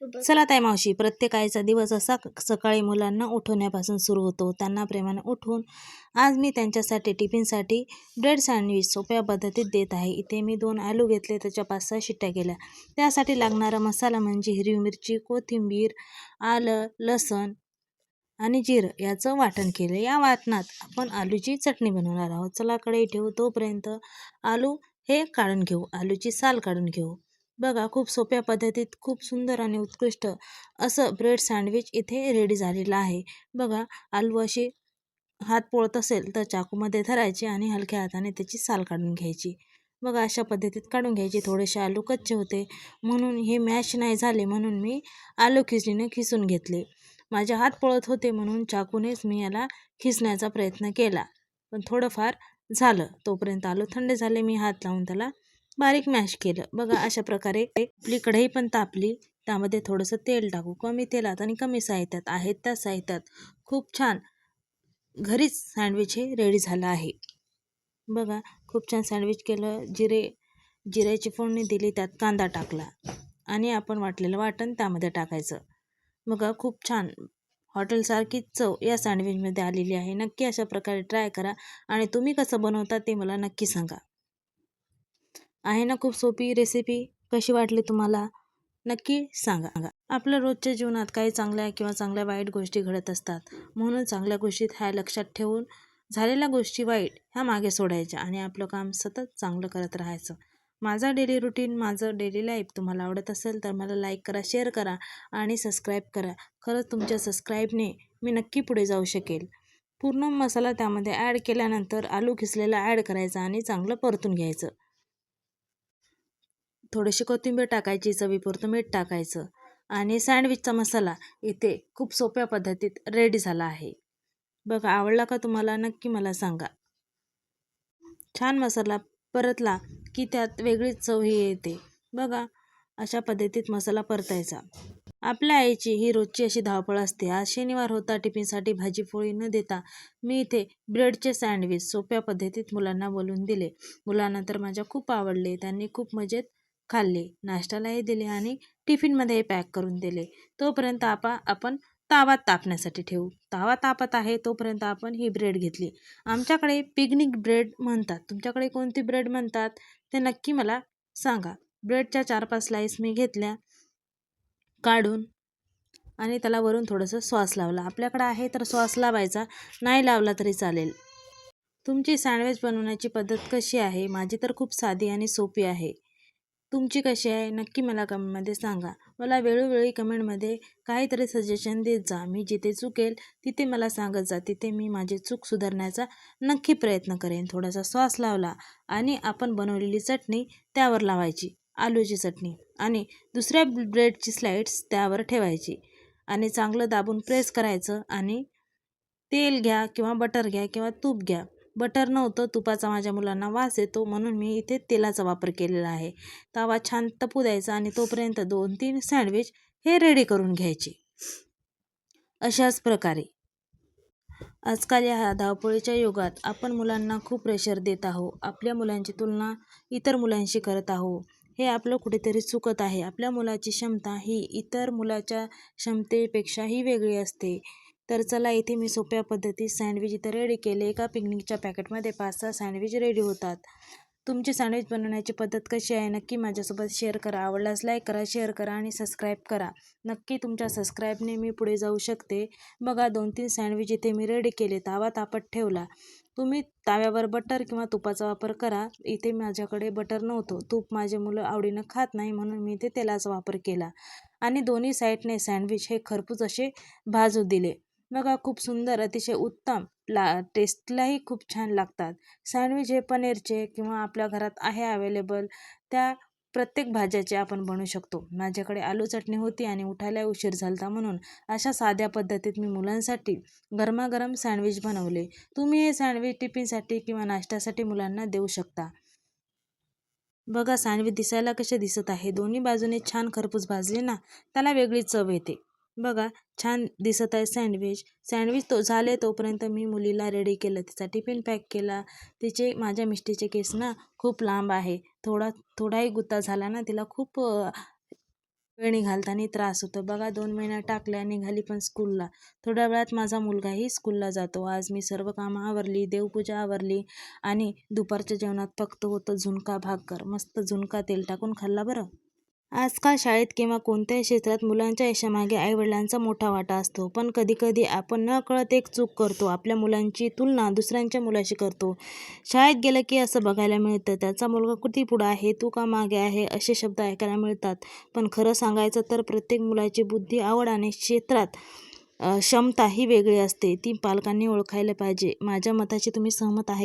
चला ताई मावशी, प्रत्येक आईचा दिवस असा सकाळी मुलांना उठवण्यापासून सुरू होतो. त्यांना प्रेमाने उठवून आज मी त्यांच्यासाठी टिफिनसाठी ब्रेड सँडविच सोप्या पद्धतीत देत आहे. इथे मी 2 आलू घेतले, त्याच्या 5-6 शिट्ट्या केल्या. त्यासाठी लागणारा मसाला म्हणजे हिरवी मिरची, कोथिंबीर, आलं, लसूण आणि जिरं याचं वाटण केलं. या वाटणात आपण आलूची चटणी बनवणार आहोत. चला कढई ठेवू. तोपर्यंत आलू हे काढून घेऊ. आलूची साल काढून घेऊ. बघा, खूप सोप्या पद्धतीत खूप सुंदर आणि उत्कृष्ट असं ब्रेड सँडविच इथे रेडी झालेलं आहे. बघा, आलू असे हात पोळत असेल तर चाकूमध्ये धरायचे आणि हलक्या हाताने त्याची साल काढून घ्यायची. बघा, अशा पद्धतीत काढून घ्यायची. थोडेसे आलू कच्चे होते म्हणून हे मॅश नाही झाले म्हणून मी आलू खिचणीने खिसून घेतले. माझे हात पळत होते म्हणून चाकूनेच मी याला खिसण्याचा प्रयत्न केला, पण थोडंफार झालं. तोपर्यंत आलू थंड झाले. मी हात लावून त्याला बारीक मॅश केलं. बघा, अशा प्रकारे आपली कढई पण तापली. त्यामध्ये थोडंसं तेल टाकू. कमी तेलात आणि कमी साहित्यात आहेत त्या साहित्यात खूप छान घरीच सँडविच हे रेडी झालं आहे. बघा, खूप छान सँडविच केलं. जिऱ्याची फोडणी दिली, त्यात कांदा टाकला आणि आपण वाटलेलं वाटण त्यामध्ये टाकायचं. बघा, खूप छान हॉटेलसारखीच चव या सँडविचमध्ये आलेली आहे. नक्की अशा प्रकारे ट्राय करा आणि तुम्ही कसं बनवता ते मला नक्की सांगा. आहे ना खूप सोपी रेसिपी. कशी वाटली तुम्हाला नक्की सांगा. आपल्या रोजच्या जीवनात काही चांगल्या किंवा चांगल्या वाईट गोष्टी घडत असतात, म्हणून चांगल्या गोष्टी ह्या लक्षात ठेवून झालेल्या गोष्टी वाईट ह्या मागे सोडायच्या आणि आपलं काम सतत चांगलं करत राहायचं. माझा डेली रुटीन, माझं डेली लाईफ तुम्हाला आवडत असेल तर मला लाईक करा, शेअर करा आणि सबस्क्राईब करा. खरंच तुमच्या सबस्क्राईबने मी नक्की पुढे जाऊ शकेल. पूर्ण मसाला त्यामध्ये ॲड केल्यानंतर आलू खिसलेला ॲड करायचा आणि चांगलं परतून घ्यायचं. थोडीशी कोथिंबीर टाकायची, चवीपुरतं मीठ टाकायचं आणि सँडविचचा मसाला इथे खूप सोप्या पद्धतीत रेडी झाला आहे. बघा, आवडला का तुम्हाला नक्की मला सांगा. छान मसाला परतला की त्यात वेगळीच चव ही येते. बघा, अशा पद्धतीत मसाला परतायचा. आपल्या आईची ही रोजची अशी धावपळ असते. आज शनिवार होता. टिफिनसाठी भाजी पोळी न देता मी इथे ब्रेडचे सँडविच सोप्या पद्धतीत मुलांना बोलवून दिले. मुलांना तर माझ्या खूप आवडले. त्यांनी खूप मजेत खाल्ले. नाश्त्यालाही दिले आणि टिफिनमध्येही पॅक करून दिले. तोपर्यंत आपण तावा तापण्यासाठी ठेवू. तावा तापत आहे तोपर्यंत आपण ही ब्रेड घेतली. आमच्याकडे पिकनिक ब्रेड म्हणतात. तुमच्याकडे कोणती ब्रेड म्हणतात ते नक्की मला सांगा. ब्रेडच्या 4-5 स्लाईस मी घेतल्या काढून आणि त्याला वरून थोडंसं सॉस लावला. आपल्याकडे आहे तर सॉस लावायचा, नाही लावला तरी चालेल. तुमची सँडविच बनवण्याची पद्धत कशी आहे? माझी तर खूप साधी आणि सोपी आहे. तुमची कशी आहे नक्की मला कमेंटमध्ये सांगा. मला वेळोवेळी कमेंटमध्ये काहीतरी सजेशन देत जा. मी जिथे चुकेल तिथे मला सांगत जा. तिथे मी माझी चूक सुधारण्याचा नक्की प्रयत्न करेन. थोडासा सॉस लावला आणि आपण बनवलेली चटणी त्यावर लावायची, आलूची चटणी, आणि दुसऱ्या ब्रेडची स्लाइड्स त्यावर ठेवायची आणि चांगलं दाबून प्रेस करायचं आणि तेल घ्या किंवा बटर घ्या किंवा तूप घ्या. बटर नव्हतं, तुपाचा माझ्या मुलांना वास येतो म्हणून मी इथे तेलाचा वापर केलेला आहे. तवा छान तपू द्यायचा आणि तोपर्यंत 2-3 सँडविच हे रेडी करून घ्यायचे. अशाच प्रकारे आजकाल या धावपळीच्या युगात आपण मुलांना खूप प्रेशर देत आहोत. आपल्या मुलांची तुलना इतर मुलांशी करत आहोत. हे आपलं कुठेतरी चुकत आहे. आपल्या मुलाची क्षमता ही इतर मुलाच्या क्षमतेपेक्षाही वेगळी असते. तर चला, इथे मी सोप्या पद्धतीत सँडविच इथं रेडी केले. एका पिकनिकच्या पॅकेटमध्ये 5-6 सँडविच रेडी होतात. तुमची सँडविच बनवण्याची पद्धत कशी आहे नक्की माझ्यासोबत शेअर करा. आवडल्यास लाईक करा, शेअर करा आणि सबस्क्राईब करा. नक्की तुमच्या सबस्क्राईबने मी पुढे जाऊ शकते. बघा, 2-3 सँडविच इथे मी रेडी केले. तावा तापत ठेवला. तुम्ही ताव्यावर बटर किंवा तुपाचा वापर करा. इथे माझ्याकडे बटर नव्हतं. तूप माझे मुलं आवडीनं खात नाही म्हणून मी इथे तेलाचा वापर केला आणि दोन्ही साईडने सँडविच हे खरपूस असे भाजू दिले. बघा, खूप सुंदर, अतिशय उत्तम, टेस्टलाही खूप छान लागतात. सँडविच हे पनीरचे किंवा आपल्या घरात आहे अवेलेबल त्या प्रत्येक भाज्याचे आपण बनवू शकतो. माझ्याकडे आलू चटणी होती आणि उठायला उशीर झाला म्हणून अशा साध्या पद्धतीत मी मुलांसाठी गरमागरम सँडविच बनवले. तुम्ही हे सँडविच टिफिनसाठी किंवा नाश्त्यासाठी मुलांना देऊ शकता. बघा, सँडविच दिसायला कसे दिसत आहे. दोन्ही बाजूने छान खरपूस भाजले ना, त्याला वेगळी चव येते. बघा, छान दिसत आहे सँडविच. सँडविच तो झाले तोपर्यंत मी मुलीला रेडी केलं. तिचा टिफिन पॅक केला. माझ्या मिस्टीचे केस ना खूप लांब आहे. थोडाही गुत्ता झाला ना तिला खूप वेळ निघालताना त्रास होतो. बघा 2 महिन्या टाकल्या, निघाली पण स्कूलला. थोड्या वेळात माझा मुलगाही स्कूलला जातो. आज मी सर्व कामं आवरली, देवपूजा आवरली आणि दुपारच्या जेवणात फक्त होतं झुणका भाकर. मस्त झुणका तेल टाकून खाल्ला बरं. आजकाल शाळेत किंवा कोणत्याही क्षेत्रात मुलांच्या यशामागे आईवडिलांचा मोठा वाटा असतो. पण कधीकधी आपण नकळत एक चूक करतो. आपल्या मुलांची तुलना दुसऱ्यांच्या मुलाशी करतो. शाळेत गेलं की असं बघायला मिळतं, त्याचा मुलगा किती पुढं आहे, तू का मागे आहे, असे शब्द ऐकायला मिळतात. पण खरं सांगायचं तर प्रत्येक मुलाची बुद्धी, आवड आणि क्षेत्रात क्षमता ही वेगळी असते. ती पालकांनी ओळखायला पाहिजे. माझ्या मताशी तुम्ही सहमत आहे?